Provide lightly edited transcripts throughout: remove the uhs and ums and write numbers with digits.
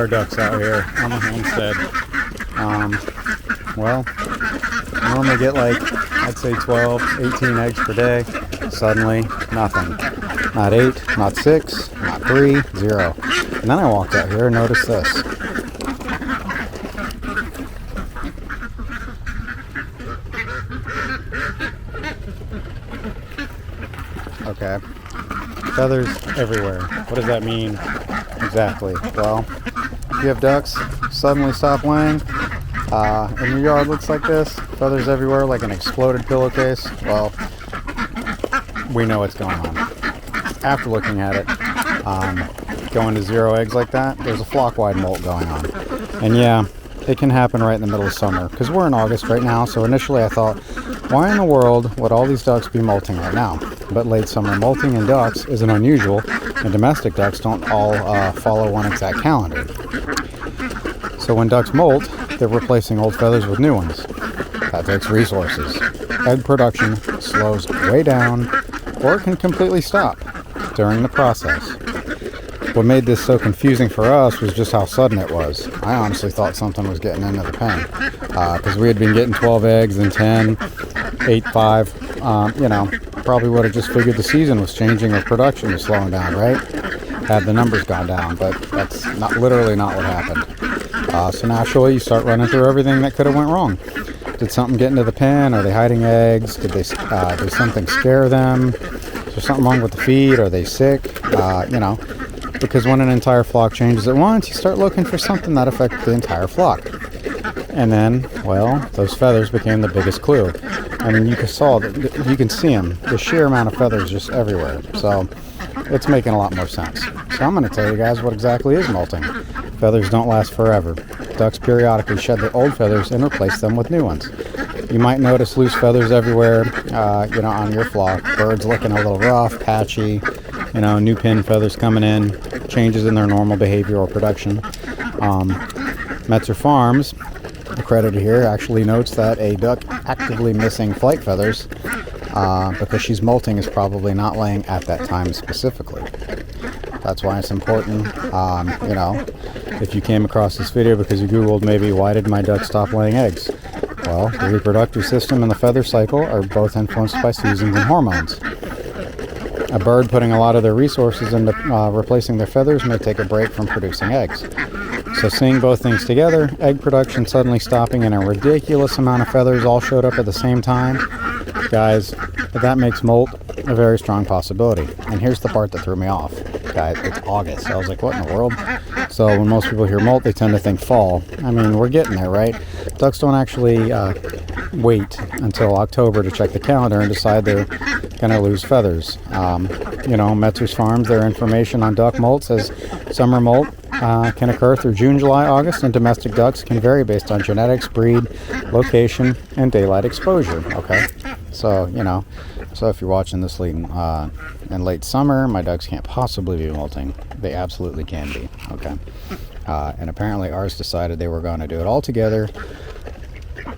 our ducks out here on the homestead. Well, normally get like, I'd say 12, 18 eggs per day. Suddenly, nothing. Not 8, not 6, not 3, 0. And then I walked out here and noticed this. Okay. Feathers everywhere. What does that mean exactly? Well, if you have ducks suddenly stop laying, and your yard looks like this, feathers everywhere like an exploded pillowcase, well, we know what's going on. After looking at it, going to 0 eggs like that, there's a flock-wide molt going on. And yeah, it can happen right in the middle of summer, because we're in August right now, so initially I thought, why in the world would all these ducks be molting right now? But late summer molting in ducks isn't unusual, and domestic ducks don't all follow one exact calendar. So when ducks molt, they're replacing old feathers with new ones. That takes resources. Egg production slows way down, or it can completely stop during the process. What made this so confusing for us was just how sudden it was. I honestly thought something was getting into the pen, because we had been getting 12 eggs and 10, 8, 5, probably would have just figured the season was changing or production was slowing down, right? Had the numbers gone down, but that's literally not what happened. So naturally, you start running through everything that could have went wrong. Did something get into the pen? Are they hiding eggs? Did something scare them? Is there something wrong with the feed? Are they sick? Because when an entire flock changes at once, you start looking for something that affects the entire flock. And then, well, those feathers became the biggest clue. I mean, you can see them. The sheer amount of feathers just everywhere. So it's making a lot more sense. So I'm going to tell you guys what exactly is molting. Feathers don't last forever. Ducks periodically shed their old feathers and replace them with new ones. You might notice loose feathers everywhere, on your flock. Birds looking a little rough, patchy, new pin feathers coming in, changes in their normal behavior or production. Metzer Farms, accredited here, actually notes that a duck actively missing flight feathers because she's molting is probably not laying at that time specifically. That's why it's important, if you came across this video because you Googled maybe why did my duck stop laying eggs? Well, the reproductive system and the feather cycle are both influenced by seasons and hormones. A bird putting a lot of their resources into replacing their feathers may take a break from producing eggs. So seeing both things together, egg production suddenly stopping and a ridiculous amount of feathers all showed up at the same time, guys, that makes molt a very strong possibility. And here's the part that threw me off. Guys, it's August. I was like, what in the world? So when most people hear molt, they tend to think fall. I mean, we're getting there, right? Ducks don't actually wait until October to check the calendar and decide they're going to lose feathers. Metzer's Farms, their information on duck molt says summer molt can occur through June, July, August, and domestic ducks can vary based on genetics, breed, location, and daylight exposure. Okay, so so if you're watching this in late summer, my ducks can't possibly be molting. They absolutely can be. Okay, and apparently ours decided they were going to do it all together,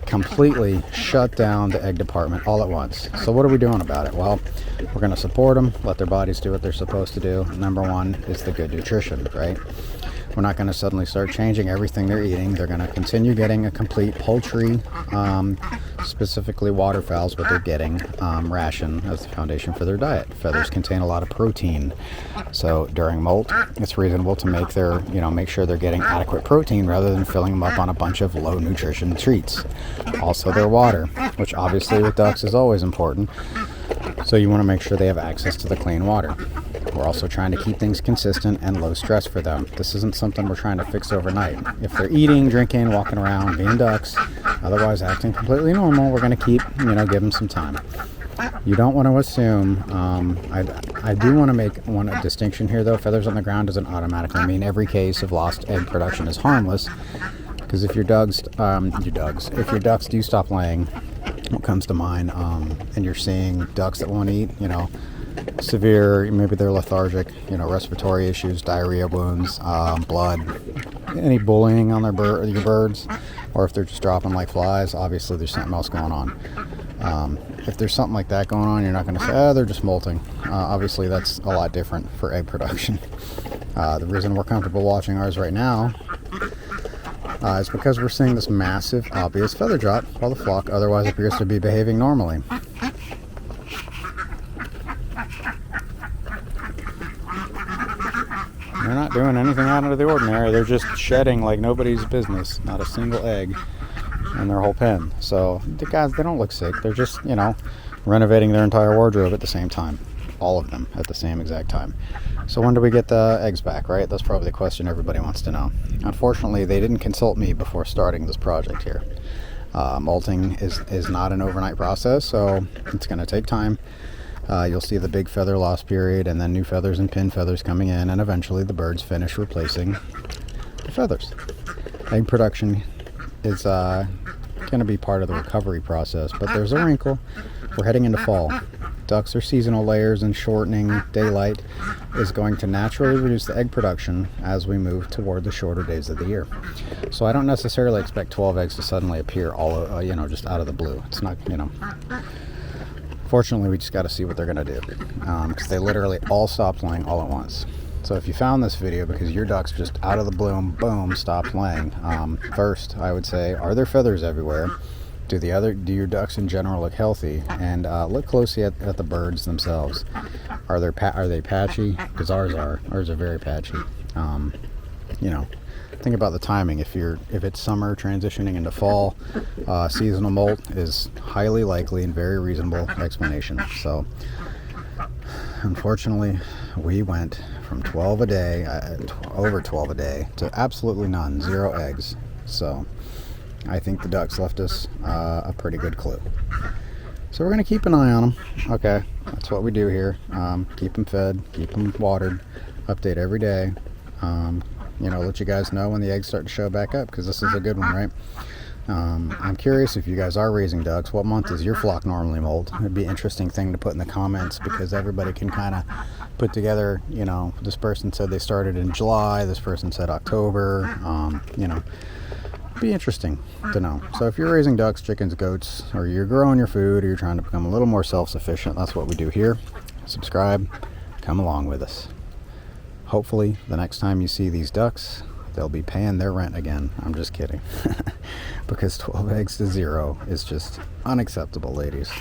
completely shut down the egg department all at once. So what are we doing about it? Well, we're going to support them, let their bodies do what they're supposed to do. Number one is the good nutrition, right? We're not going to suddenly start changing everything they're eating. They're going to continue getting a complete poultry, specifically waterfowls, what they're getting, ration as the foundation for their diet. Feathers contain a lot of protein. So during molt, it's reasonable to make sure they're getting adequate protein rather than filling them up on a bunch of low nutrition treats. Also their water, which obviously with ducks is always important. So you want to make sure they have access to the clean water. We're also trying to keep things consistent and low stress for them. This isn't something we're trying to fix overnight. If they're eating, drinking, walking around, being ducks, otherwise acting completely normal, we're going to keep, give them some time. You don't want to assume, I do want to make one distinction here though. Feathers on the ground doesn't automatically mean every case of lost egg production is harmless. Because if your ducks do stop laying, what comes to mind, and you're seeing ducks that won't eat, severe, maybe they're lethargic, respiratory issues, diarrhea wounds, blood, any bullying on your birds, or if they're just dropping like flies, obviously there's something else going on. If there's something like that going on, you're not going to say, they're just molting. Obviously that's a lot different for egg production. The reason we're comfortable watching ours right now is because we're seeing this massive, obvious feather drop while the flock otherwise appears to be behaving normally. They're not doing anything out of the ordinary. They're just shedding like nobody's business. Not a single egg in their whole pen. So the guys, they don't look sick. They're just, you know, renovating their entire wardrobe at the same time. All of them at the same exact time. So when do we get the eggs back, right? That's probably the question everybody wants to know. Unfortunately, they didn't consult me before starting this project here. Molting is not an overnight process, so it's going to take time. You'll see the big feather loss period and then new feathers and pin feathers coming in, and eventually the birds finish replacing the feathers. Egg production is going to be part of the recovery process, but there's a wrinkle. We're heading into fall. Ducks are seasonal layers, and shortening daylight is going to naturally reduce the egg production as we move toward the shorter days of the year. So I don't necessarily expect 12 eggs to suddenly appear all, just out of the blue. It's not, Fortunately, we just got to see what they're going to do, because they literally all stopped laying all at once. So if you found this video because your ducks just out of the blue, boom, stopped laying, first I would say, are there feathers everywhere? Do your ducks in general look healthy? And look closely at the birds themselves. Are they patchy? Because ours are. Ours are very patchy. Think about the timing. If it's summer transitioning into fall, seasonal molt is highly likely and very reasonable explanation. So unfortunately, we went from 12 a day, over 12 a day, to absolutely none, 0 eggs. So I think the ducks left us a pretty good clue. So we're going to keep an eye on them. Okay, that's what we do here. Keep them fed, keep them watered, update every day. Let you guys know when the eggs start to show back up, because this is a good one, right? I'm curious if you guys are raising ducks, what month does your flock normally molt? It'd be an interesting thing to put in the comments, because everybody can kind of put together, this person said they started in July, this person said October, be interesting to know. So if you're raising ducks, chickens, goats, or you're growing your food, or you're trying to become a little more self-sufficient, that's what we do here. Subscribe, come along with us. Hopefully the next time you see these ducks, they'll be paying their rent again. I'm just kidding. Because 12 eggs to 0 is just unacceptable, ladies.